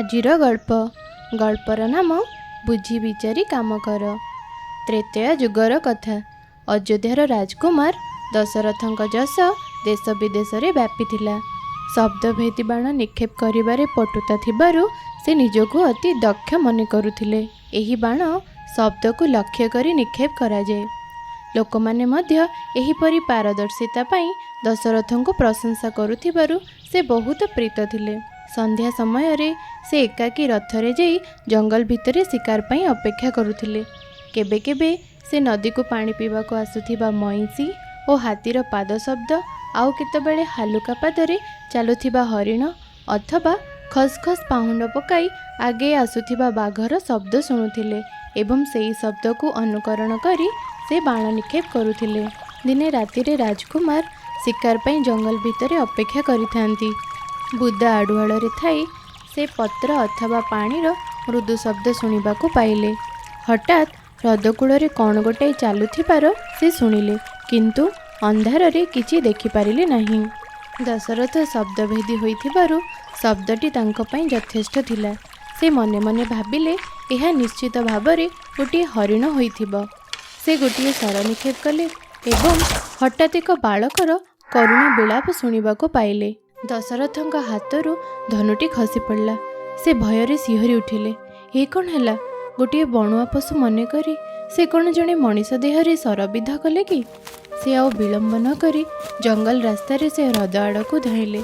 ଆଜିର ଗଳ୍ପର ନାମ ବୁଝି ବିଚାରି କାମ କର। ତ୍ରେତୟା ଯୁଗର କଥା। ଅଯୋଧ୍ୟାର ରାଜକୁମାର ଦଶରଥଙ୍କ ଯଶ ଦେଶ ବିଦେଶରେ ବ୍ୟାପିଥିଲା। ଶବ୍ଦଭେଦୀ ବାଣ ନିକ୍ଷେପ କରିବାରେ ପଟୁତା ଥିବାରୁ ସେ ନିଜକୁ ଅତି ଦକ୍ଷ ମନେ କରୁଥିଲେ। ଏହି ବାଣ ଶବ୍ଦକୁ ଲକ୍ଷ୍ୟ କରି ନିକ୍ଷେପ କରାଯାଏ। ଲୋକମାନେ ମଧ୍ୟ ଏହିପରି ପାରଦର୍ଶିତା ପାଇଁ ଦଶରଥଙ୍କୁ ପ୍ରଶଂସା କରୁଥିବାରୁ ସେ ବହୁତ ପ୍ରୀତ ଥିଲେ। ସନ୍ଧ୍ୟା ସମୟରେ ସେ ଏକାକୀ ରଥରେ ଯାଇ ଜଙ୍ଗଲ ଭିତରେ ଶିକାର ପାଇଁ ଅପେକ୍ଷା କରୁଥିଲେ। କେବେ କେବେ ସେ ନଦୀକୁ ପାଣି ପିଇବାକୁ ଆସୁଥିବା ମଇଁଷି ଓ ହାତୀର ପାଦ ଶବ୍ଦ, ଆଉ କେତେବେଳେ ହାଲୁକା ପାଦରେ ଚାଲୁଥିବା ହରିଣ ଅଥବା ଖସ୍ ଖସ୍ ପାହୁଣ୍ଡ ପକାଇ ଆଗେଇ ଆସୁଥିବା ବାଘର ଶବ୍ଦ ଶୁଣୁଥିଲେ ଏବଂ ସେହି ଶବ୍ଦକୁ ଅନୁକରଣ କରି ସେ ବାଣ ନିକ୍ଷେପ କରୁଥିଲେ। ଦିନେ ରାତିରେ ରାଜକୁମାର ଶିକାର ପାଇଁ ଜଙ୍ଗଲ ଭିତରେ ଅପେକ୍ଷା କରିଥାନ୍ତି। ବୁଦା ଆଢ଼ୁଆଳରେ ଥାଇ ସେ ପତ୍ର ଅଥବା ପାଣିର ମୃଦୁ ଶବ୍ଦ ଶୁଣିବାକୁ ପାଇଲେ। ହଠାତ୍ ହ୍ରଦକୂଳରେ କ'ଣ ଗୋଟାଏ ଚାଲୁଥିବାର ସେ ଶୁଣିଲେ, କିନ୍ତୁ ଅନ୍ଧାରରେ କିଛି ଦେଖିପାରିଲେ ନାହିଁ। ଦଶରଥ ଶବ୍ଦଭେଦୀ ହୋଇଥିବାରୁ ଶବ୍ଦଟି ତାଙ୍କ ପାଇଁ ଯଥେଷ୍ଟ ଥିଲା। ସେ ମନେ ମନେ ଭାବିଲେ, ଏହା ନିଶ୍ଚିତ ଭାବରେ ଗୋଟିଏ ହରିଣ ହୋଇଥିବ। ସେ ଗୋଟିଏ ସ୍ୱର ନିକ୍ଷେପ କଲେ ଏବଂ ହଠାତ୍ ଏକ ବାଳକର କରୁଣ ବିଳାପ ଶୁଣିବାକୁ ପାଇଲେ। ଦଶରଥଙ୍କ ହାତରୁ ଧନୁଟି ଖସି ପଡ଼ିଲା। ସେ ଭୟରେ ଶିହରି ଉଠିଲେ। ଏ କ'ଣ ହେଲା? ଗୋଟିଏ ବଣୁଆ ପଶୁ ମନେକରି ସେ କ'ଣ ଜଣେ ମଣିଷ ଦେହରେ ଶରବିଦ୍ଧ କଲେ କି? ସେ ଆଉ ବିଳମ୍ବ ନ କରି ଜଙ୍ଗଲ ରାସ୍ତାରେ ସେ ହ୍ରଦ ଆଡ଼କୁ ଧାଇଁଲେ।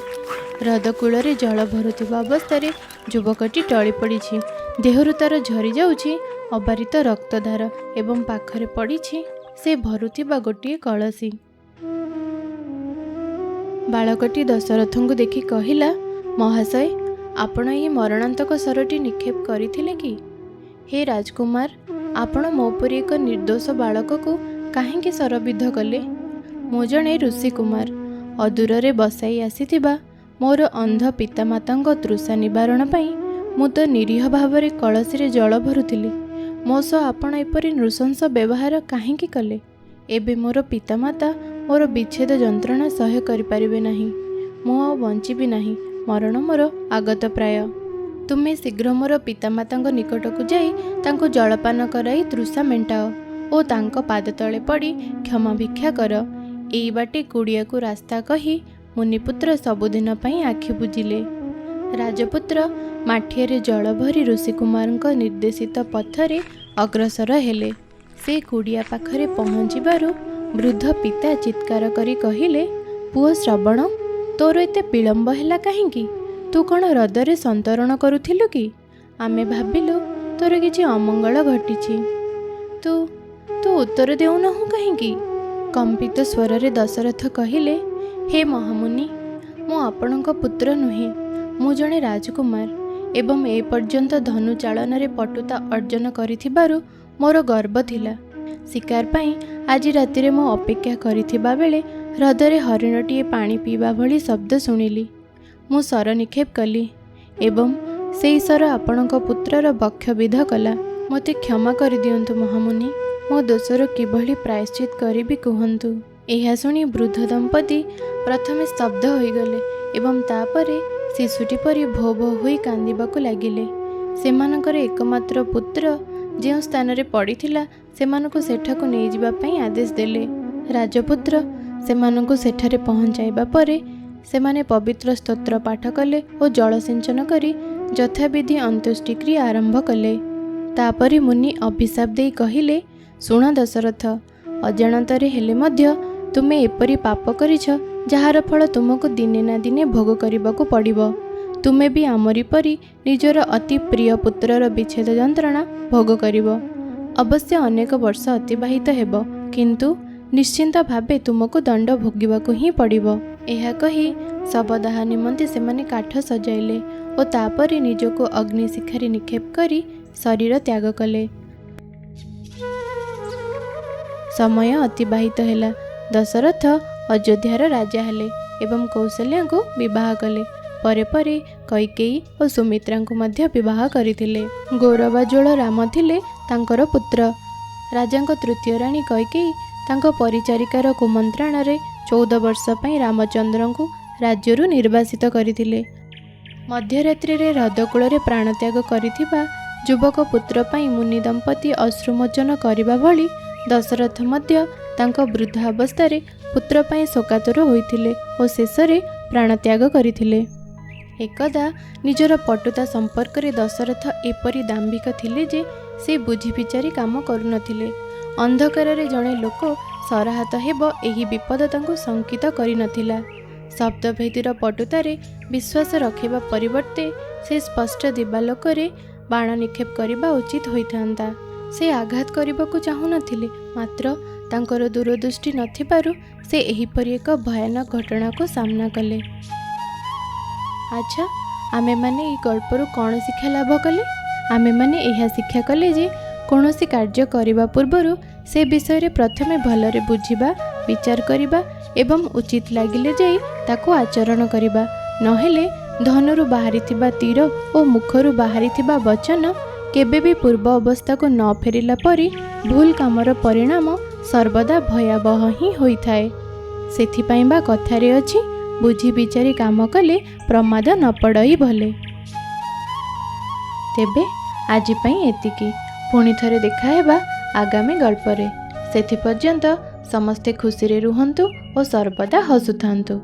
ହ୍ରଦ କୂଳରେ ଜଳ ଭରୁଥିବା ଅବସ୍ଥାରେ ଯୁବକଟି ଟଳି ପଡ଼ିଛି। ଦେହରୁ ତାର ଝରି ଯାଉଛି ଅବାରିତ ରକ୍ତଧାର ଏବଂ ପାଖରେ ପଡ଼ିଛି ସେ ଭରୁଥିବା ଗୋଟିଏ କଳସୀ। ବାଳକଟି ଦଶରଥଙ୍କୁ ଦେଖି କହିଲା, ମହାଶୟ, ଆପଣ ଏହି ମରଣାନ୍ତକ ସ୍ୱରଟି ନିକ୍ଷେପ କରିଥିଲେ କି? ହେ ରାଜକୁମାର, ଆପଣ ମୋ ପରି ଏକ ନିର୍ଦ୍ଦୋଷ ବାଳକକୁ କାହିଁକି ଶରବିଦ୍ଧ କଲେ? ମୁଁ ଜଣେ ଋଷିକୁମାର। ଅଦୂରରେ ବସାଇ ଆସିଥିବା ମୋର ଅନ୍ଧ ପିତାମାତାଙ୍କ ତୃଷା ନିବାରଣ ପାଇଁ ମୁଁ ତ ନିରୀହ ଭାବରେ କଳସୀରେ ଜଳ ଭରୁଥିଲି। ମୋ ସହ ଆପଣ ଏପରି ନୃଶଂସ ବ୍ୟବହାର କାହିଁକି କଲେ? ଏବେ ମୋର ପିତାମାତା ମୋର ବିଚ୍ଛେଦ ଯନ୍ତ୍ରଣା ସହ୍ୟ କରିପାରିବେ ନାହିଁ। ମୁଁ ଆଉ ବଞ୍ଚିବି ନାହିଁ। ମରଣ ମୋର ଆଗତ ପ୍ରାୟ। ତୁମେ ଶୀଘ୍ର ମୋର ପିତାମାତାଙ୍କ ନିକଟକୁ ଯାଇ ତାଙ୍କୁ ଜଳପାନ କରାଇ ତୃଷା ମେଣ୍ଟାଅ ଓ ତାଙ୍କ ପାଦ ତଳେ ପଡ଼ି କ୍ଷମା ଭିକ୍ଷା କର। ଏଇ ବାଟେ କୁଡ଼ିଆକୁ ରାସ୍ତା କହି ମୁନିପୁତ୍ର ସବୁଦିନ ପାଇଁ ଆଖି ବୁଜିଲେ। ରାଜପୁତ୍ର ମାଠିଆରେ ଜଳ ଭରି ଋଷିକୁମାରଙ୍କ ନିର୍ଦ୍ଦେଶିତ ପଥରେ ଅଗ୍ରସର ହେଲେ। ସେ କୁଡ଼ିଆ ପାଖରେ ପହଞ୍ଚିବାରୁ ବୃଦ୍ଧ ପିତା ଚିତ୍କାର କରି କହିଲେ, ପୁଅ ଶ୍ରବଣ, ତୋର ଏତେ ବିଳମ୍ବ ହେଲା କାହିଁକି? ତୁ କ'ଣ ହ୍ରଦରେ ସନ୍ତରଣ କରୁଥିଲୁ କି? ଆମେ ଭାବିଲୁ ତୋର କିଛି ଅମଙ୍ଗଳ ଘଟିଛି। ତୁ ଉତ୍ତର ଦେଉନାହୁଁ କାହିଁକି? କମ୍ପିତ ସ୍ୱରରେ ଦଶରଥ କହିଲେ, ହେ ମହାମୁନି, ମୁଁ ଆପଣଙ୍କ ପୁତ୍ର ନୁହେଁ। ମୁଁ ଜଣେ ରାଜକୁମାର ଏବଂ ଏ ପର୍ଯ୍ୟନ୍ତ ଧନୁ ଚାଳନାରେ ପଟୁତା ଅର୍ଜନ କରିଥିବାରୁ ମୋର ଗର୍ବ ଥିଲା। ଶିକାର ପାଇଁ ଆଜି ରାତିରେ ମୁଁ ଅପେକ୍ଷା କରିଥିବା ବେଳେ ହ୍ରଦରେ ହରିଣଟିଏ ପାଣି ପିଇବା ଭଳି ଶବ୍ଦ ଶୁଣିଲି। ମୁଁ ସ୍ୱର ନିକ୍ଷେପ କଲି ଏବଂ ସେହି ସ୍ୱର ଆପଣଙ୍କ ପୁତ୍ରର ବକ୍ଷବିଧ କଲା। ମୋତେ କ୍ଷମା କରିଦିଅନ୍ତୁ ମହାମୁନି। ମୋ ଦୋଷର କିଭଳି ପ୍ରାୟଶ୍ଚିତ କରିବି କୁହନ୍ତୁ। ଏହା ଶୁଣି ବୃଦ୍ଧ ଦମ୍ପତି ପ୍ରଥମେ ସ୍ତବ୍ଧ ହୋଇଗଲେ ଏବଂ ତାପରେ ଶିଶୁଟି ପରି ଭୋ ଭୋ ହୋଇ କାନ୍ଦିବାକୁ ଲାଗିଲେ। ସେମାନଙ୍କର ଏକମାତ୍ର ପୁତ୍ର ଯେଉଁ ସ୍ଥାନରେ ପଡ଼ିଥିଲା ସେମାନଙ୍କୁ ସେଠାକୁ ନେଇଯିବା ପାଇଁ ଆଦେଶ ଦେଲେ। ରାଜପୁତ୍ର ସେମାନଙ୍କୁ ସେଠାରେ ପହଞ୍ଚାଇବା ପରେ ସେମାନେ ପବିତ୍ର ସ୍ତୋତ୍ର ପାଠ କଲେ ଓ ଜଳସିଞ୍ଚନ କରି ଯଥାବିଧି ଅନ୍ତ୍ୟେଷ୍ଟିକ୍ରିୟା ଆରମ୍ଭ କଲେ। ତାପରେ ମୁନି ଅଭିଶାପ ଦେଇ କହିଲେ, ଶୁଣ ଦଶରଥ, ଅଜାଣତରେ ହେଲେ ମଧ୍ୟ ତୁମେ ଏପରି ପାପ କରିଛ ଯାହାର ଫଳ ତୁମକୁ ଦିନେ ନା ଦିନେ ଭୋଗ କରିବାକୁ ପଡ଼ିବ। ତୁମେ ବି ଆମରି ପରି ନିଜର ଅତି ପ୍ରିୟ ପୁତ୍ରର ବିଚ୍ଛେଦ ଯନ୍ତ୍ରଣା ଭୋଗ କରିବ। ଅବଶ୍ୟ ଅନେକ ବର୍ଷ ଅତିବାହିତ ହେବ, କିନ୍ତୁ ନିଶ୍ଚିନ୍ତ ଭାବେ ତୁମକୁ ଦଣ୍ଡ ଭୋଗିବାକୁ ହିଁ ପଡ଼ିବ। ଏହା କହି ଶବଦାହ ନିମନ୍ତେ ସେମାନେ କାଠ ସଜାଇଲେ ଓ ତାପରେ ନିଜକୁ ଅଗ୍ନିଶିଖାରେ ନିକ୍ଷେପ କରି ଶରୀର ତ୍ୟାଗ କଲେ। ସମୟ ଅତିବାହିତ ହେଲା। ଦଶରଥ ଅଯୋଧ୍ୟାର ରାଜା ହେଲେ ଏବଂ କୌଶଲ୍ୟାଙ୍କୁ ବିବାହ କଲେ। ପରେ ପରେ କୈକେୟୀ ଓ ସୁମିତ୍ରାଙ୍କୁ ମଧ୍ୟ ବିବାହ କରିଥିଲେ। ଗୌରବାଜ୍ୱଳ ରାମ ଥିଲେ ତାଙ୍କର ପୁତ୍ର। ରାଜାଙ୍କ ତୃତୀୟ ରାଣୀ କୈକେୟୀ ତାଙ୍କ ପରିଚାରିକାର କୁମନ୍ତ୍ରଣାରେ 14 ବର୍ଷ ପାଇଁ ରାମଚନ୍ଦ୍ରଙ୍କୁ ରାଜ୍ୟରୁ ନିର୍ବାସିତ କରିଥିଲେ। ମଧ୍ୟରାତ୍ରିରେ ହ୍ରଦକୂଳରେ ପ୍ରାଣତ୍ୟାଗ କରିଥିବା ଯୁବକ ପୁତ୍ର ପାଇଁ ମୁନି ଦମ୍ପତି ଅଶ୍ରୁମୋଚନ କରିବା ଭଳି ଦଶରଥ ମଧ୍ୟ ତାଙ୍କ ବୃଦ୍ଧ ଅବସ୍ଥାରେ ପୁତ୍ର ପାଇଁ ଶୋକାତୁର ହୋଇଥିଲେ ଓ ଶେଷରେ ପ୍ରାଣତ୍ୟାଗ କରିଥିଲେ। ଏକଦା ନିଜର ପଟୁତା ସମ୍ପର୍କରେ ଦଶରଥ ଏପରି ଦାମ୍ଭିକ ଥିଲେ ଯେ ସେ ବୁଝି ବିଚାରି କାମ କରୁନଥିଲେ। ଅନ୍ଧକାରରେ ଜଣେ ଲୋକ ସରାହତ ହେବ ଏହି ବିପଦ ତାଙ୍କୁ ଶଙ୍କିତ କରିନଥିଲା। ଶବ୍ଦଭେଦୀର ପଟୁତାରେ ବିଶ୍ୱାସ ରଖିବା ପରିବର୍ତ୍ତେ ସେ ସ୍ପଷ୍ଟ ଦିବାଲୋକରେ ବାଣ ନିକ୍ଷେପ କରିବା ଉଚିତ ହୋଇଥାନ୍ତା। ସେ ଆଘାତ କରିବାକୁ ଚାହୁଁନଥିଲେ, ମାତ୍ର ତାଙ୍କର ଦୂରଦୃଷ୍ଟି ନଥିବାରୁ ସେ ଏହିପରି ଏକ ଭୟାନକ ଘଟଣାକୁ ସାମ୍ନା କଲେ। ଆଚ୍ଛା, ଆମେମାନେ ଏହି ଗଳ୍ପରୁ କ'ଣ ଶିକ୍ଷା ଲାଭ କଲେ? ଆମେମାନେ ଏହା ଶିକ୍ଷା କଲେ ଯେ କୌଣସି କାର୍ଯ୍ୟ କରିବା ପୂର୍ବରୁ ସେ ବିଷୟରେ ପ୍ରଥମେ ଭଲରେ ବୁଝିବା, ବିଚାର କରିବା ଏବଂ ଉଚିତ ଲାଗିଲେ ଯାଇ ତାକୁ ଆଚରଣ କରିବା। ନହେଲେ ଧନରୁ ବାହାରିଥିବା ତୀର ଓ ମୁଖରୁ ବାହାରିଥିବା ବଚନ କେବେ ବି ପୂର୍ବ ଅବସ୍ଥାକୁ ନ ଫେରିଲା ପରି ଭୁଲ କାମର ପରିଣାମ ସର୍ବଦା ଭୟାବହ ହିଁ ହୋଇଥାଏ। ସେଥିପାଇଁ ବା କଥାରେ ଅଛି, ବୁଝି ବିଚାରି କାମ କଲେ ପ୍ରମାଦ ନ ପଡ଼ଇ ଭଲେ। ତେବେ ଆଜି ପାଇଁ ଏତିକି। ପୁଣି ଥରେ ଦେଖା ହେବା ଆଗାମୀ ଗଳ୍ପରେ। ସେଥିପର୍ଯ୍ୟନ୍ତ ସମସ୍ତେ ଖୁସିରେ ରୁହନ୍ତୁ ଓ ସର୍ବଦା ହସୁଥାନ୍ତୁ।